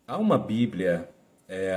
Há uma Bíblia,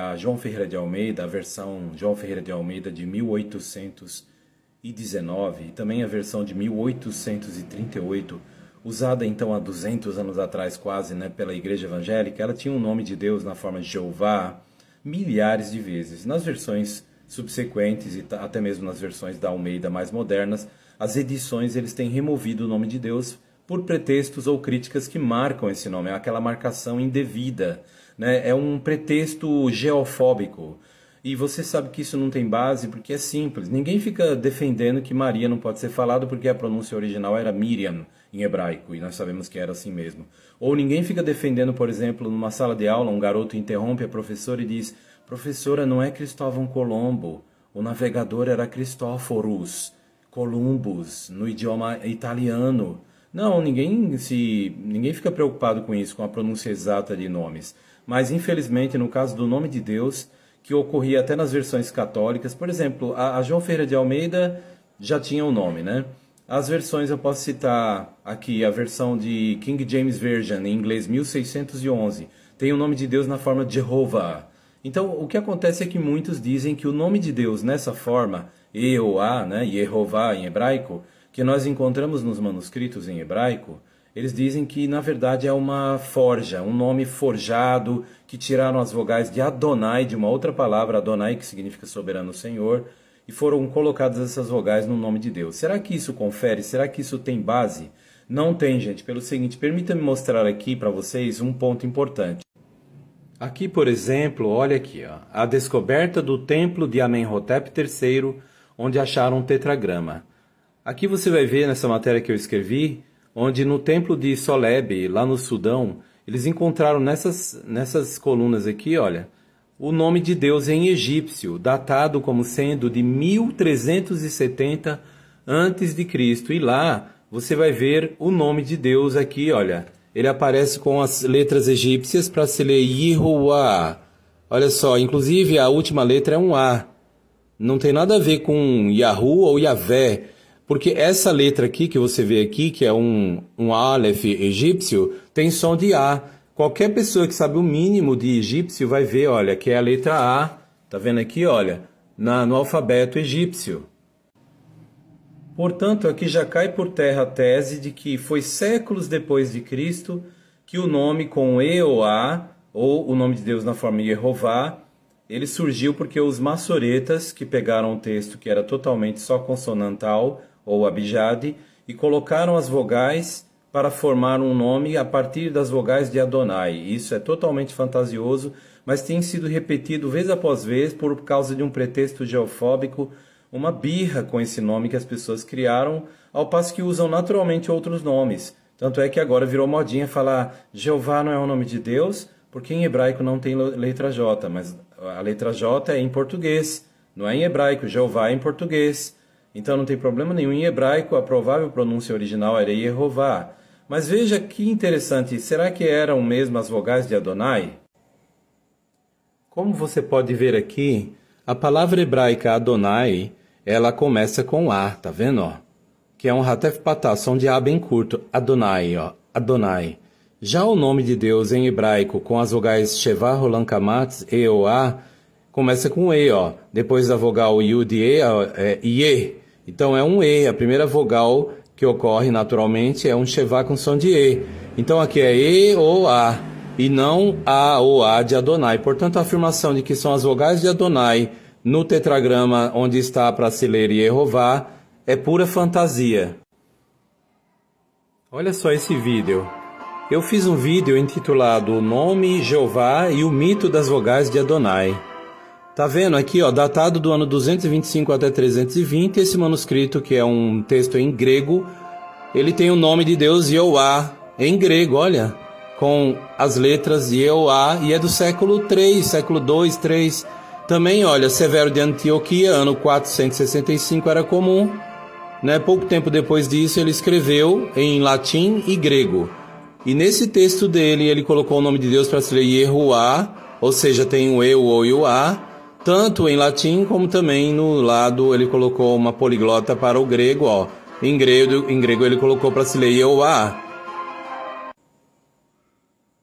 a João Ferreira de Almeida, a versão João Ferreira de Almeida de 1819, e também a versão de 1838, usada então há 200 anos atrás quase, né, pela Igreja Evangélica. Ela tinha o nome de Deus na forma de Jeová milhares de vezes. Nas versões subsequentes e até mesmo nas versões da Almeida mais modernas, as edições eles têm removido o nome de Deus por pretextos ou críticas que marcam esse nome, é aquela marcação indevida, né? É um pretexto geofóbico. E você sabe que isso não tem base porque é simples. Ninguém fica defendendo que Maria não pode ser falado porque a pronúncia original era Miriam em hebraico, e nós sabemos que era assim mesmo. Ou ninguém fica defendendo, por exemplo, numa sala de aula, um garoto interrompe a professora e diz: Professora, não é Cristóvão Colombo, o navegador era Cristóforos Columbus, no idioma italiano. Não, ninguém fica preocupado com isso, com a pronúncia exata de nomes. Mas, infelizmente, no caso do nome de Deus, que ocorria até nas versões católicas, por exemplo, a João Ferreira de Almeida já tinha o nome, né? As versões, eu posso citar aqui a versão de King James Version, em inglês 1611, tem o nome de Deus na forma de Jehovah. Então, o que acontece é que muitos dizem que o nome de Deus nessa forma, Eoá, né, Yehová em hebraico, que nós encontramos nos manuscritos em hebraico, eles dizem que na verdade é uma forja, um nome forjado, que tiraram as vogais de Adonai, de uma outra palavra, Adonai, que significa soberano Senhor, e foram colocadas essas vogais no nome de Deus. Será que isso confere? Será que isso tem base? Não tem, gente. Pelo seguinte, permita-me mostrar aqui para vocês um ponto importante. Aqui, por exemplo, olha aqui, ó, a descoberta do templo de Amenhotep III, onde acharam um tetragrama. Aqui você vai ver nessa matéria que eu escrevi, onde no templo de Soleb, lá no Sudão, eles encontraram nessas colunas aqui, olha, o nome de Deus em egípcio, datado como sendo de 1370 antes de Cristo. E lá você vai ver o nome de Deus aqui, olha. Ele aparece com as letras egípcias para se ler Yehovah. Olha só, inclusive a última letra é um A. Não tem nada a ver com Yahu ou Yahvé, porque essa letra aqui que você vê aqui, que é um Aleph egípcio, tem som de A. Qualquer pessoa que sabe o mínimo de egípcio vai ver, olha, que é a letra A. Tá vendo aqui, olha, no alfabeto egípcio. Portanto, aqui já cai por terra a tese de que foi séculos depois de Cristo que o nome com Eoá, ou o nome de Deus na forma Yehová, ele surgiu porque os maçoretas, que pegaram um texto que era totalmente só consonantal, ou abjade, e colocaram as vogais para formar um nome a partir das vogais de Adonai. Isso é totalmente fantasioso, mas tem sido repetido vez após vez por causa de um pretexto geofóbico, uma birra com esse nome que as pessoas criaram, ao passo que usam naturalmente outros nomes. Tanto é que agora virou modinha falar Jeová não é o nome de Deus, porque em hebraico não tem letra J, mas a letra J é em português, não é em hebraico, Jeová é em português. Então não tem problema nenhum. Em hebraico, a provável pronúncia original era Yehová. Mas veja que interessante, será que eram mesmo as vogais de Adonai? Como você pode ver aqui, a palavra hebraica Adonai, ela começa com A, tá vendo, ó? Que é um Hatef Patá, som de A bem curto, Adonai, ó, Adonai. Já o nome de Deus em hebraico, com as vogais Shevá, Rolan, Kamatz, E ou A, começa com E, ó. Depois da vogal Yud, E, é Ie. Então é um E, a primeira vogal que ocorre naturalmente é um Shevá com som de E. Então aqui é E ou A, e não A ou A de Adonai. Portanto, a afirmação de que são as vogais de Adonai no tetragrama onde está para se ler Yehová é pura fantasia. Olha só esse vídeo. Eu fiz um vídeo intitulado O Nome Jeová e o Mito das Vogais de Adonai. Tá vendo aqui, ó, datado do ano 225 até 320, esse manuscrito, que é um texto em grego, ele tem o nome de Deus Yehová, em grego, olha, com as letras Yehová, e é do século III, século II, III. Também, olha, Severo de Antioquia, ano 465, era comum, né? Pouco tempo depois disso, ele escreveu em latim e grego. E nesse texto dele, ele colocou o nome de Deus para se ler Yehová, ou seja, tem o Eu ou o A, tanto em latim como também no lado ele colocou uma poliglota para o grego, ó. Em grego ele colocou para se ler Yehová.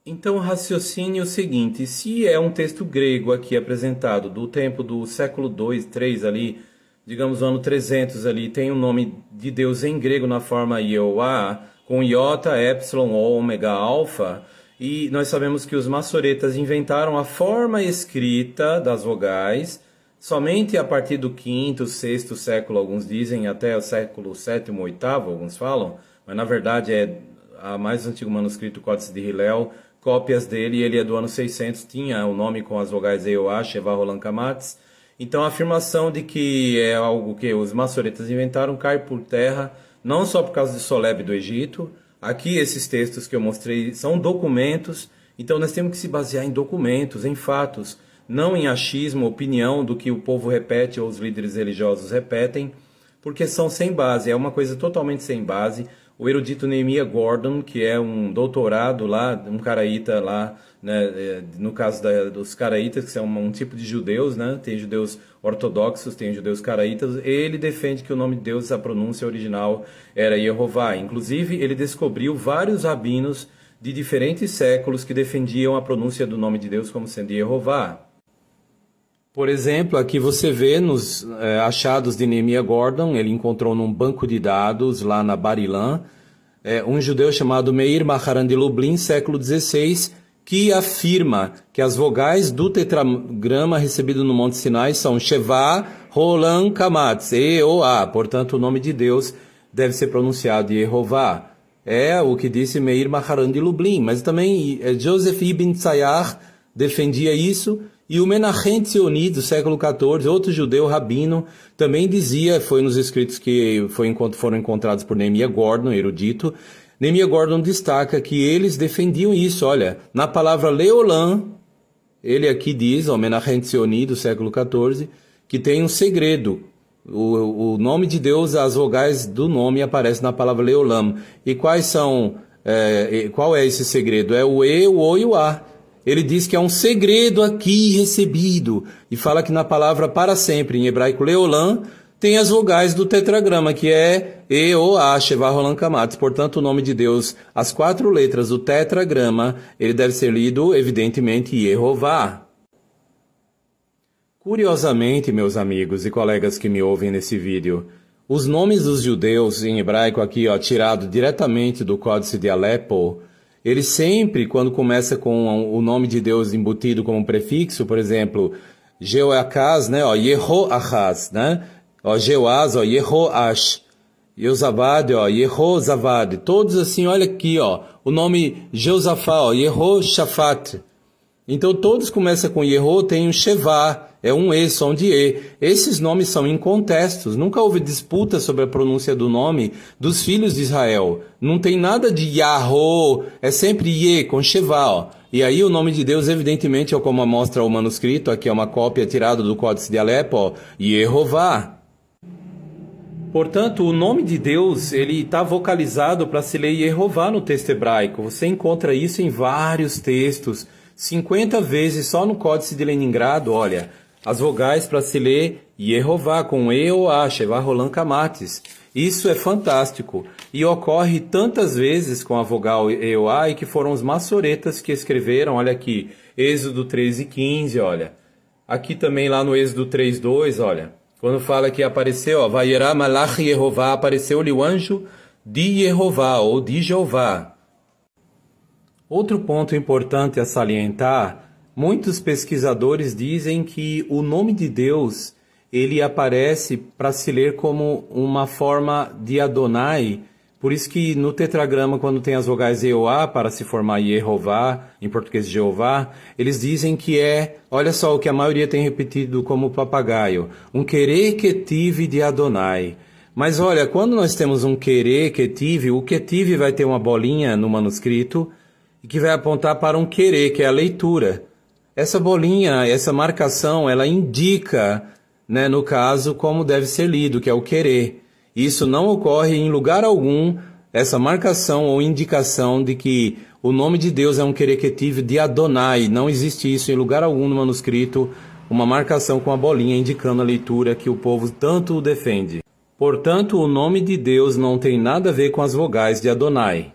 Então, raciocine o seguinte: se é um texto grego aqui apresentado do tempo do século 2, 3 ali, digamos o ano 300 ali, tem o nome de Deus em grego na forma Iehová, com iota, epsilon, ômega, alfa, e nós sabemos que os maçoretas inventaram a forma escrita das vogais somente a partir do quinto, sexto século, alguns dizem, até o século sétimo, oitavo, alguns falam, mas na verdade é a mais antigo manuscrito, Códice de Hillel, cópias dele, ele é do ano 600, tinha o nome com as vogais EOA, Sheva Roland Kamatz. Então a afirmação de que é algo que os maçoretas inventaram cai por terra, não só por causa de Soleb do Egito. Aqui esses textos que eu mostrei são documentos, então nós temos que se basear em documentos, em fatos, não em achismo, opinião do que o povo repete ou os líderes religiosos repetem, porque são sem base, é uma coisa totalmente sem base. O erudito Nehemiah Gordon, que é um doutorado lá, um caraíta lá, né, no caso dos caraítas, que são um tipo de judeus, né, tem judeus ortodoxos, tem judeus caraítas, ele defende que o nome de Deus, a pronúncia original era Yehová. Inclusive, ele descobriu vários rabinos de diferentes séculos que defendiam a pronúncia do nome de Deus como sendo Yehová. Por exemplo, aqui você vê nos achados de Nehemiah Gordon, ele encontrou num banco de dados lá na Bar-Ilan, um judeu chamado Meir Maharan de Lublin, século XVI, que afirma que as vogais do tetragrama recebido no Monte Sinai são Sheva, Roland, Kamatz, E-O-A. Portanto, o nome de Deus deve ser pronunciado Yehová. É o que disse Meir Maharan de Lublin, mas também Joseph Ibn Tzayar defendia isso. E o Menachem Tzioni, do século XIV, outro judeu rabino, também dizia, foi nos escritos que foram encontrados por Nehemiah Gordon, erudito. Nehemiah Gordon destaca que eles defendiam isso. Olha, na palavra Leolam, ele aqui diz, o Menachem Tzioni, do século XIV, que tem um segredo. O nome de Deus, as vogais do nome aparecem na palavra Leolam. E qual é esse segredo? É o E, o O e o A. Ele diz que é um segredo aqui recebido. E fala que na palavra para sempre, em hebraico Leolam, tem as vogais do tetragrama, que é E, O, A, Sheva, Roland, Kamatz. Portanto, o nome de Deus, as 4 letras do tetragrama, ele deve ser lido, evidentemente, Yehová. Curiosamente, meus amigos e colegas que me ouvem nesse vídeo, os nomes dos judeus em hebraico aqui, ó, tirado diretamente do Códice de Alepo, ele sempre, quando começa com o nome de Deus embutido como prefixo, por exemplo, Jeoachaz, né, ó, Yehoachaz, né, ó, Jeoaz, ó, Yehoash, Yozavad, ó, Yehozavad, todos assim, olha aqui, ó, o nome Josafá, ó, Yehoshafat. Então todos começam com Yeho, tem um Shevá, é um E, som de E. Esses nomes são incontestos, nunca houve disputa sobre a pronúncia do nome dos filhos de Israel. Não tem nada de Yahô, é sempre Ye, com Shevá, ó. E aí o nome de Deus, evidentemente, é como mostra o manuscrito, aqui é uma cópia tirada do Códice de Alepo, ó, Yehová. Portanto, o nome de Deus, ele está vocalizado para se ler Yehová no texto hebraico. Você encontra isso em vários textos, 50 vezes só no Códice de Leningrado, olha, as vogais para se ler Yehová com E-O-A, Sheva, Roland, Kamatz. Isso é fantástico e ocorre tantas vezes com a vogal E-O-A e que foram os maçoretas que escreveram, olha aqui, Êxodo 13:15, olha. Aqui também lá no Êxodo 3:2, olha, quando fala que apareceu, ó, Vayera Malach Yehová, apareceu-lhe o anjo de Yehová ou de Jeová. Outro ponto importante a salientar, muitos pesquisadores dizem que o nome de Deus, ele aparece para se ler como uma forma de Adonai, por isso que no tetragrama, quando tem as vogais EOA para se formar Yehová, em português Jeová, eles dizem que olha só o que a maioria tem repetido como papagaio, um querer que tive de Adonai. Mas olha, quando nós temos um querer que tive, o que tive vai ter uma bolinha no manuscrito, e que vai apontar para um querer, que é a leitura. Essa bolinha, essa marcação, ela indica, né, no caso, como deve ser lido, que é o querer. Isso não ocorre em lugar algum, essa marcação ou indicação de que o nome de Deus é um querer que tive de Adonai. Não existe isso em lugar algum no manuscrito, uma marcação com a bolinha indicando a leitura que o povo tanto defende. Portanto, o nome de Deus não tem nada a ver com as vogais de Adonai.